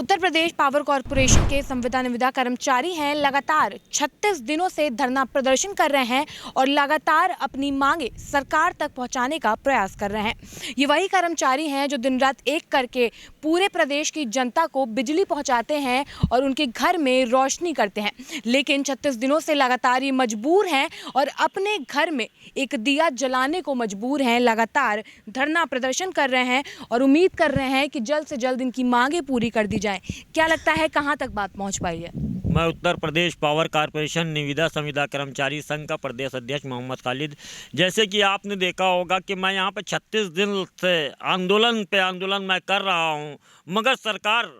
Uttar Pradesh power corporation के संविदा निविदा कर्मचारी हैं, लगातार 36 दिनों से धरना प्रदर्शन कर रहे हैं और लगातार अपनी मांगे सरकार तक पहुंचाने का प्रयास कर रहे हैं। ये वही कर्मचारी हैं जो दिन रात एक करके पूरे प्रदेश की जनता को बिजली पहुंचाते हैं और उनके घर में रोशनी करते हैं, लेकिन 36 दिनों से लगातार ये मजबूर हैं और अपने घर में एक दिया जलाने को मजबूर हैं। लगातार धरना प्रदर्शन कर रहे हैं और उम्मीद कर रहे हैं कि जल्द से जल्द इनकी मांगे पूरी कर दी जाए। क्या लगता है कहां तक बात पहुंच पाई है? मैं उत्तर प्रदेश पावर कॉरपोरेशन निविदा संविदा कर्मचारी संघ का प्रदेश अध्यक्ष मोहम्मद खालिद। जैसे कि आपने देखा होगा कि मैं यहाँ पे 36 दिन से आंदोलन मैं कर रहा हूँ, मगर सरकार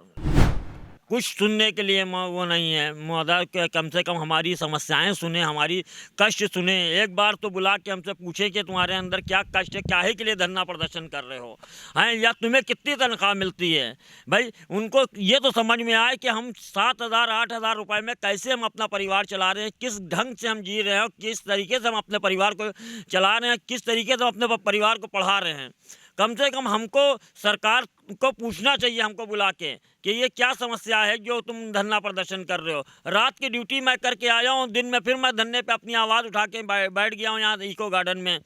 कुछ सुनने के लिए वो नहीं है। महोदय कम से कम हमारी समस्याएं सुने, हमारी कष्ट सुने। एक बार तो बुला के हमसे पूछे कि तुम्हारे अंदर क्या कष्ट है, काहे के लिए धरना प्रदर्शन कर रहे हो हैं, या तुम्हें कितनी तनख्वाह मिलती है। भाई उनको ये तो समझ में आए कि हम 7,000 8,000 रुपये में कैसे हम अपना परिवार चला रहे हैं, किस ढंग से हम जी रहे हैं, किस तरीके से हम अपने परिवार को चला रहे हैं, किस तरीके से हम अपने परिवार को पढ़ा रहे हैं। कम से कम हमको सरकार को पूछना चाहिए, हमको बुला के, कि ये क्या समस्या है जो तुम धरना प्रदर्शन कर रहे हो। रात की ड्यूटी मैं करके आया हूँ, दिन में फिर मैं धरने पे अपनी आवाज़ उठा के बैठ गया हूँ यहाँ इको गार्डन में।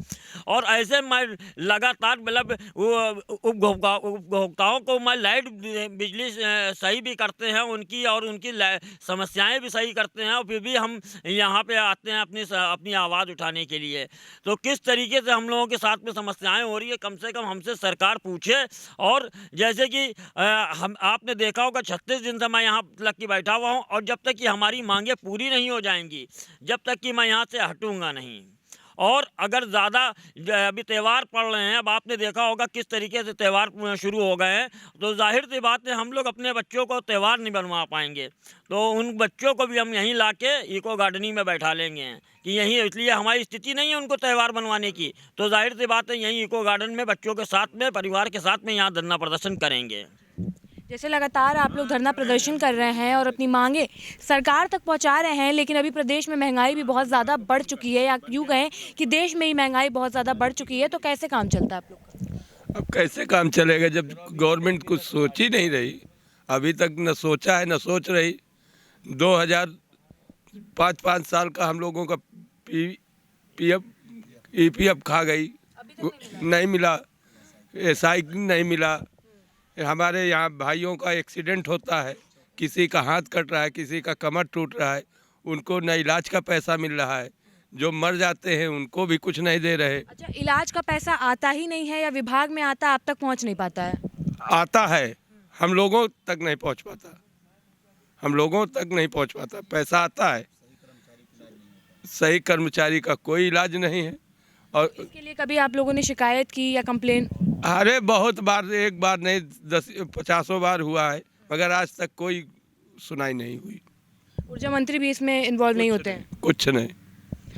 और ऐसे मैं लगातार मतलब उपभोक्ताओं को मैं लाइट बिजली सही भी करते हैं उनकी, और उनकी समस्याएं भी सही करते हैं, और फिर भी हम यहाँ पे आते हैं अपनी आवाज़ उठाने के लिए। तो किस तरीके से हम लोगों के साथ में समस्याएं हो रही है, कम से कम हमसे सरकार पूछे। और जैसे कि आपने देखा होगा 36 दिन से मैं यहाँ लग के बैठा हुआ हूँ, और जब तक कि हमारी मांगे पूरी नहीं हो जाएंगी, जब तक कि मैं यहाँ से हटूंगा नहीं। और अगर ज़्यादा अभी त्यौहार पड़ रहे हैं, अब आपने देखा होगा किस तरीके से त्यौहार शुरू हो गए हैं, तो जाहिर सी बात है हम लोग अपने बच्चों को त्यौहार नहीं बनवा पाएंगे। तो उन बच्चों को भी हम यहीं ला के इको गार्डनिंग में बैठा लेंगे कि यहीं, इसलिए हमारी स्थिति नहीं है उनको त्यौहार बनवाने की। तो जाहिर सी बात है यहीं इको गार्डन में बच्चों के साथ में, परिवार के साथ में यहाँ धरना प्रदर्शन करेंगे। जैसे लगातार आप लोग धरना प्रदर्शन कर रहे हैं और अपनी मांगे सरकार तक पहुंचा रहे हैं, लेकिन अभी प्रदेश में महंगाई भी बहुत ज़्यादा बढ़ चुकी है, या यूँ कहें कि देश में ही महंगाई बहुत ज़्यादा बढ़ चुकी है, तो कैसे काम चलता है आप लोग का? अब कैसे काम चलेगा जब गवर्नमेंट कुछ सोच ही नहीं रही, अभी तक न सोचा है न सोच रही। 2005 साल का हम लोगों का EPF खा गई, नहीं मिला, SI नहीं मिला। हमारे यहाँ भाइयों का एक्सीडेंट होता है, किसी का हाथ कट रहा है, किसी का कमर टूट रहा है, उनको न इलाज का पैसा मिल रहा है, जो मर जाते हैं उनको भी कुछ नहीं दे रहे। अच्छा, इलाज का पैसा आता ही नहीं है या विभाग में आता, आप तक पहुंच नहीं पाता है? आता है, हम लोगों तक नहीं पहुंच पाता, हम लोगों तक नहीं पहुंच पाता। पैसा आता है, सही कर्मचारी का कोई इलाज नहीं है। और इसके लिए कभी आप लोगों ने शिकायत की या कंप्लेन? अरे बहुत बार, एक बार नहीं 50 बार हुआ है, मगर आज तक कोई सुनाई नहीं हुई। ऊर्जा मंत्री भी इसमें इन्वॉल्व नहीं होते हैं? कुछ नहीं।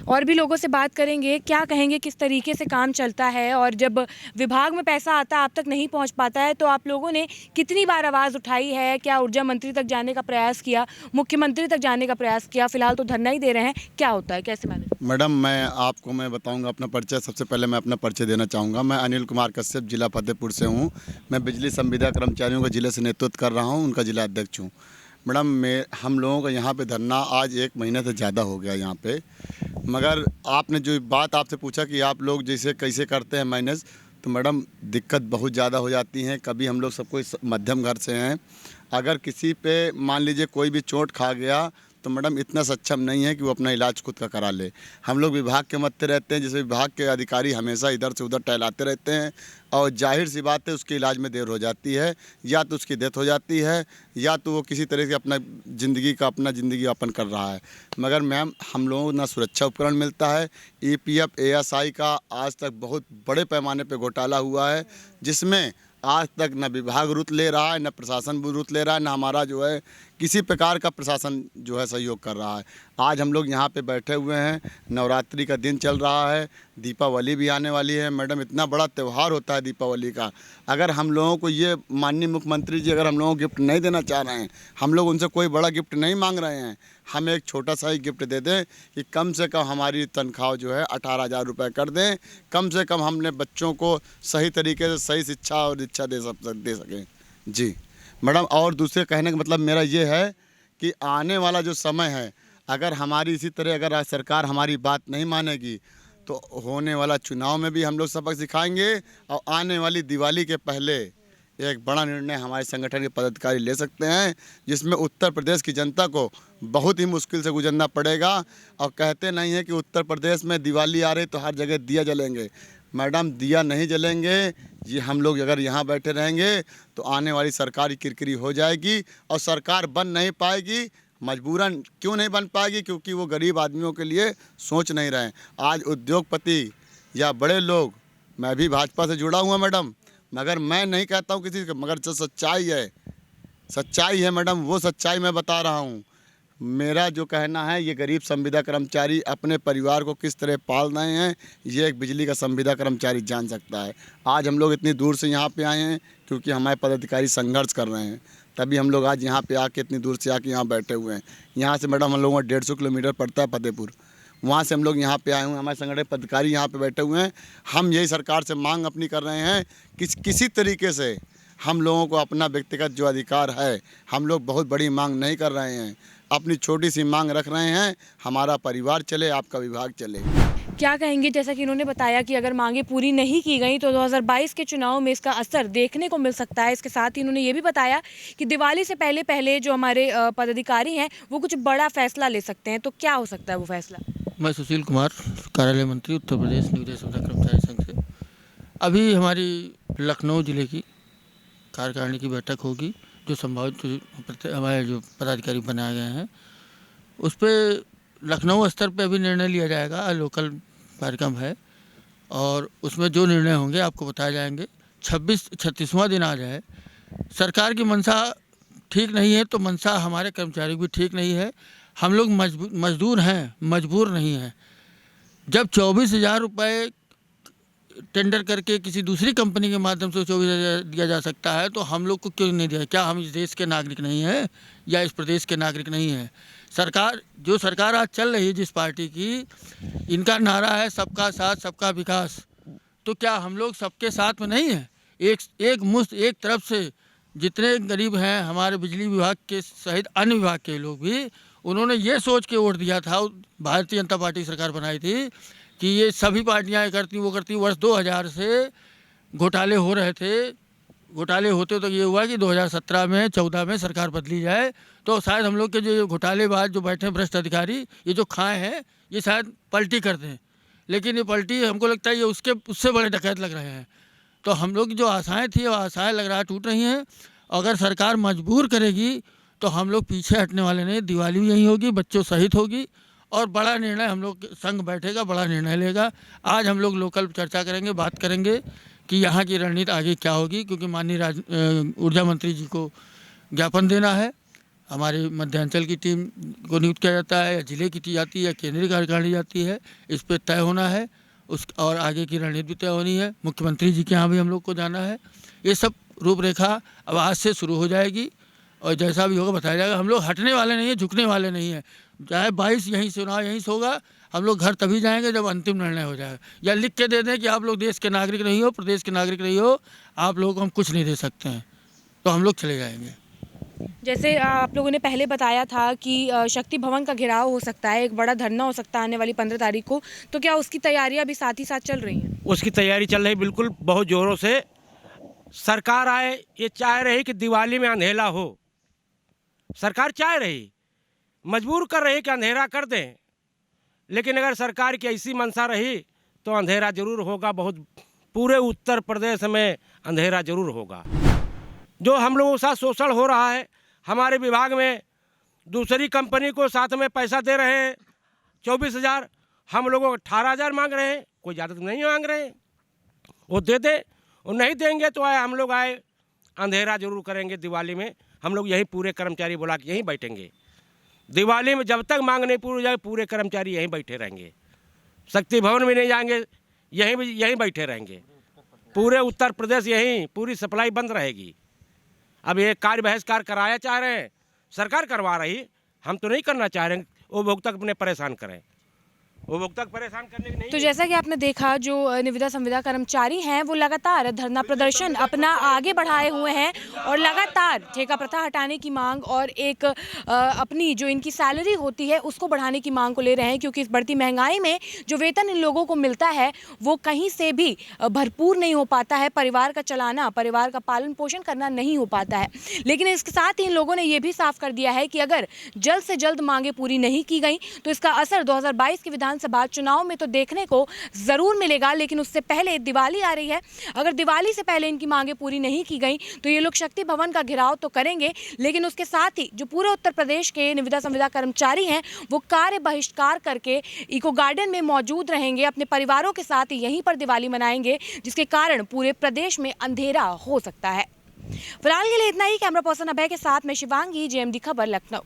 और भी लोगों से बात करेंगे, क्या कहेंगे किस तरीके से काम चलता है, और जब विभाग में पैसा आता है आप तक नहीं पहुंच पाता है, तो आप लोगों ने कितनी बार आवाज़ उठाई है? क्या ऊर्जा मंत्री तक जाने का प्रयास किया, मुख्यमंत्री तक जाने का प्रयास किया? फिलहाल तो धरना ही दे रहे हैं, क्या होता है, कैसे मैनेज? मैडम मैं बताऊंगा अपना परिचय। सबसे पहले मैं अपना परिचय देना चाहूँगा। मैं अनिल कुमार कश्यप, जिला फतेहपुर से हूँ। मैं बिजली संविदा कर्मचारियों का जिले से नेतृत्व कर रहा हूँ, उनका जिला अध्यक्ष हूँ। मैडम हम लोगों का यहाँ पे धरना आज 1 महीने से ज़्यादा हो गया यहाँ पे, मगर आपने जो बात आपसे पूछा कि आप लोग जैसे कैसे करते हैं मैनेज, तो मैडम दिक्कत बहुत ज़्यादा हो जाती है। कभी हम लोग सब कोई मध्यम घर से हैं, अगर किसी पे मान लीजिए कोई भी चोट खा गया तो मैडम इतना सक्षम नहीं है कि वो अपना इलाज खुद का करा ले। हम लोग विभाग के मध्य रहते हैं, जैसे विभाग के अधिकारी हमेशा इधर से उधर टहलाते रहते हैं, और जाहिर सी बात है उसके इलाज में देर हो जाती है, या तो उसकी डेथ हो जाती है, या तो वो किसी तरह से अपना ज़िंदगी यापन कर रहा है। मगर मैम हम लोगों को ना सुरक्षा उपकरण मिलता है। EPF ASI का आज तक बहुत बड़े पैमाने पर घोटाला हुआ है, जिसमें आज तक न विभाग रुत ले रहा है, न प्रशासन रुत ले रहा है, न हमारा जो है किसी प्रकार का प्रशासन जो है सहयोग कर रहा है। आज हम लोग यहाँ पे बैठे हुए हैं, नवरात्रि का दिन चल रहा है, दीपावली भी आने वाली है। मैडम इतना बड़ा त्यौहार होता है दीपावली का, अगर हम लोगों को ये माननीय मुख्यमंत्री जी अगर हम लोगों को गिफ्ट नहीं देना चाह रहे हैं, हम लोग उनसे कोई बड़ा गिफ्ट नहीं मांग रहे हैं, हमें एक छोटा सा ही गिफ्ट दे दें कि कम से कम हमारी तनख्वाह जो है 18,000 रुपये कर दें, कम से कम हमने बच्चों को सही तरीके से सही शिक्षा और दीक्षा दे सकें। जी मैडम और दूसरे कहने का मतलब मेरा ये है कि आने वाला जो समय है, अगर हमारी इसी तरह अगर सरकार हमारी बात नहीं मानेगी तो होने वाला चुनाव में भी हम लोग सबक सिखाएंगे और आने वाली दिवाली के पहले एक बड़ा निर्णय हमारे संगठन के पदाधिकारी ले सकते हैं, जिसमें उत्तर प्रदेश की जनता को बहुत ही मुश्किल से गुजरना पड़ेगा। और कहते नहीं हैं कि उत्तर प्रदेश में दिवाली आ रही तो हर जगह दिया जलेंगे। मैडम, दिया नहीं जलेंगे। ये हम लोग अगर यहाँ बैठे रहेंगे तो आने वाली सरकार की किरकिरी हो जाएगी और सरकार बन नहीं पाएगी। मजबूरन क्यों नहीं बन पाएगी? क्योंकि वो गरीब आदमियों के लिए सोच नहीं रहे हैं। आज उद्योगपति या बड़े लोग, मैं भी भाजपा से जुड़ा हुआ मैडम, मगर मैं नहीं कहता हूँ किसी को, मगर जो सच्चाई है मैडम, वो सच्चाई मैं बता रहा हूँ। मेरा जो कहना है, ये गरीब संविदा कर्मचारी अपने परिवार को किस तरह पाल रहे हैं, ये एक बिजली का संविदा कर्मचारी जान सकता है। आज हम लोग इतनी दूर से यहाँ पे आए हैं क्योंकि हमारे पदाधिकारी संघर्ष कर रहे हैं, तभी हम लोग आज यहाँ पे आके इतनी दूर से आके यहाँ बैठे हुए हैं। यहाँ से मैडम हम लोगों को 150 किलोमीटर पड़ता है फतेहपुर, वहाँ से हम लोग यहाँ पे आए हुए हैं। हमारे संगठन पदाधिकारी यहाँ पे बैठे हुए हैं। हम यही सरकार से मांग अपनी कर रहे हैं कि किसी तरीके से हम लोगों को अपना व्यक्तिगत जो अधिकार है, हम लोग बहुत बड़ी मांग नहीं कर रहे हैं, अपनी छोटी सी मांग रख रहे हैं, हमारा परिवार चले, आपका विभाग चले। क्या कहेंगे, जैसा कि इन्होंने बताया कि अगर मांगे पूरी नहीं की गई तो 2022 के चुनाव में इसका असर देखने को मिल सकता है। इसके साथ ही इन्होंने ये भी बताया कि दिवाली से पहले जो हमारे पदाधिकारी हैं वो कुछ बड़ा फैसला ले सकते हैं। तो क्या हो सकता है वो फैसला? मैं सुशील कुमार, कार्यालय मंत्री, उत्तर प्रदेश निविदा समिधा कर्मचारी संघ से। अभी हमारी लखनऊ जिले की कार्यकारिणी की बैठक होगी, जो संभावित हमारे जो पदाधिकारी बनाए गए हैं उस पर लखनऊ स्तर पे अभी निर्णय लिया जाएगा। लोकल कार्यक्रम है और उसमें जो निर्णय होंगे आपको बताए जाएंगे। 36वां दिन आ जाए, सरकार की मंशा ठीक नहीं है तो मंशा हमारे कर्मचारी भी ठीक नहीं है। हम लोग मजदूर हैं, मजबूर नहीं हैं। जब 24,000 रुपये टेंडर करके किसी दूसरी कंपनी के माध्यम से 24,000 दिया जा सकता है तो हम लोग को क्यों नहीं दिया? क्या हम इस देश के नागरिक नहीं हैं या इस प्रदेश के नागरिक नहीं हैं? सरकार आज चल रही है जिस पार्टी की, इनका नारा है सबका साथ सबका विकास। तो क्या हम लोग सबके साथ में नहीं हैं? एक तरफ से जितने गरीब हैं हमारे बिजली विभाग के सहित अन्य विभाग के लोग भी, उन्होंने ये सोच के वोट दिया था, भारतीय जनता पार्टी सरकार बनाई थी कि ये सभी पार्टियां ये करती वो करती। वर्ष 2000 से घोटाले हो रहे थे। घोटाले होते तो ये हुआ कि 2017 में 14 में सरकार बदली जाए तो शायद हम लोग के जो घोटालेबाज जो बैठे भ्रष्ट अधिकारी, ये जो खाए हैं, ये शायद पलटी कर दें। लेकिन ये पलटी हमको लगता है ये उससे बड़े डकैत लग रहे हैं। तो हम लोग की जो आशाएं थी वो आशाएं लग रहा है टूट रही हैं। अगर सरकार मजबूर करेगी तो हम लोग पीछे हटने वाले नहीं। दिवाली भी यही होगी, बच्चों सहित होगी और बड़ा निर्णय हम लोग संघ बैठेगा, बड़ा निर्णय लेगा। आज हम लोग लोकल चर्चा करेंगे, बात करेंगे कि यहाँ की रणनीति आगे क्या होगी, क्योंकि माननीय ऊर्जा मंत्री जी को ज्ञापन देना है। हमारे मध्यांचल की टीम को नियुक्त किया जाता है या जिले की जाती है या केंद्रीय कार्यकारिणी जाती है, इस पर तय होना है और आगे की रणनीति भी तय होनी है। मुख्यमंत्री जी के यहाँ भी हम लोग को जाना है। ये सब रूपरेखा अब आज से शुरू हो जाएगी और जैसा भी होगा बताया जाएगा। हम लोग हटने वाले नहीं हैं, झुकने वाले नहीं हैं। चाहे 22 यहीं चुनाव यहीं से होगा, हम लोग घर तभी जाएंगे जब अंतिम निर्णय हो जाएगा। या लिख के दे दें कि आप लोग देश के नागरिक नहीं हो, प्रदेश के नागरिक नहीं हो, आप लोगों को हम कुछ नहीं दे सकते हैं, तो हम लोग चले जाएंगे। जैसे आप लोगों ने पहले बताया था कि शक्ति भवन का घेराव हो सकता है, एक बड़ा धरना हो सकता है आने वाली 15 तारीख को, तो क्या उसकी तैयारियां भी साथ ही साथ चल रही हैं? उसकी तैयारी चल रही, बिल्कुल बहुत ज़ोरों से। सरकार आए, ये चाह रही कि दिवाली में अंधेरा हो। सरकार चाह रही, मजबूर कर रही कि अंधेरा कर दें। लेकिन अगर सरकार की ऐसी मंशा रही तो अंधेरा जरूर होगा। बहुत पूरे उत्तर प्रदेश में अंधेरा जरूर होगा। जो हम लोगों के साथ शोषण हो रहा है, हमारे विभाग में दूसरी कंपनी को साथ में पैसा दे रहे हैं 24,000, हम लोगों को 18,000 मांग रहे हैं। कोई ज़्यादा नहीं मांग रहे हैं, वो दे दे। वो नहीं देंगे तो हम लोग अंधेरा जरूर करेंगे। दिवाली में हम लोग यहीं पूरे कर्मचारी बुला के यहीं बैठेंगे। दिवाली में जब तक मांग नहीं पूरी हो जाए, पूरे कर्मचारी यहीं बैठे रहेंगे। शक्ति भवन भी नहीं जाएंगे, यहीं बैठे रहेंगे। पूरे उत्तर प्रदेश यहीं पूरी सप्लाई बंद रहेगी। अब ये कार्य बहिष्कार कराया चाह रहे हैं, सरकार करवा रही, हम तो नहीं करना चाह रहे हैं। उपभोक्ता अपने परेशान करें, उपभोक्ता को परेशान करने की नहीं तो है। जैसा कि आपने देखा, जो निविदा संविदा कर्मचारी हैं वो लगातार धरना प्रदर्शन अपना आगे बढ़ाए हुए हैं और लगातार ठेका प्रथा हटाने की मांग और एक अपनी जो इनकी सैलरी होती है उसको बढ़ाने की मांग को ले रहे हैं, क्योंकि इस बढ़ती महंगाई में जो वेतन इन लोगों को मिलता है वो कहीं से भी भरपूर नहीं हो पाता है। परिवार का चलाना, परिवार का पालन पोषण करना नहीं हो पाता है। लेकिन इसके साथ ही इन लोगों ने ये भी साफ कर दिया है कि अगर जल्द से जल्द मांगे पूरी नहीं की गई तो इसका असर 2022 के विधानसभा चुनाव में तो देखने को जरूर मिलेगा। लेकिन उससे पहले दिवाली आ रही है, अगर दिवाली से पहले इनकी मांगे पूरी नहीं की गई तो ये लोग शक्ति भवन का घेराव तो करेंगे, लेकिन उसके साथ ही जो पूरे उत्तर प्रदेश के निविदा संविदा कर्मचारी हैं वो कार्य बहिष्कार करके इको गार्डन में मौजूद रहेंगे, अपने परिवारों के साथ यहीं पर दिवाली मनाएंगे, जिसके कारण पूरे प्रदेश में अंधेरा हो सकता है। फिलहाल के लिए इतना ही। कैमरा पर्सन अभय के साथ मैं शिवांगी, JMD खबर, लखनऊ।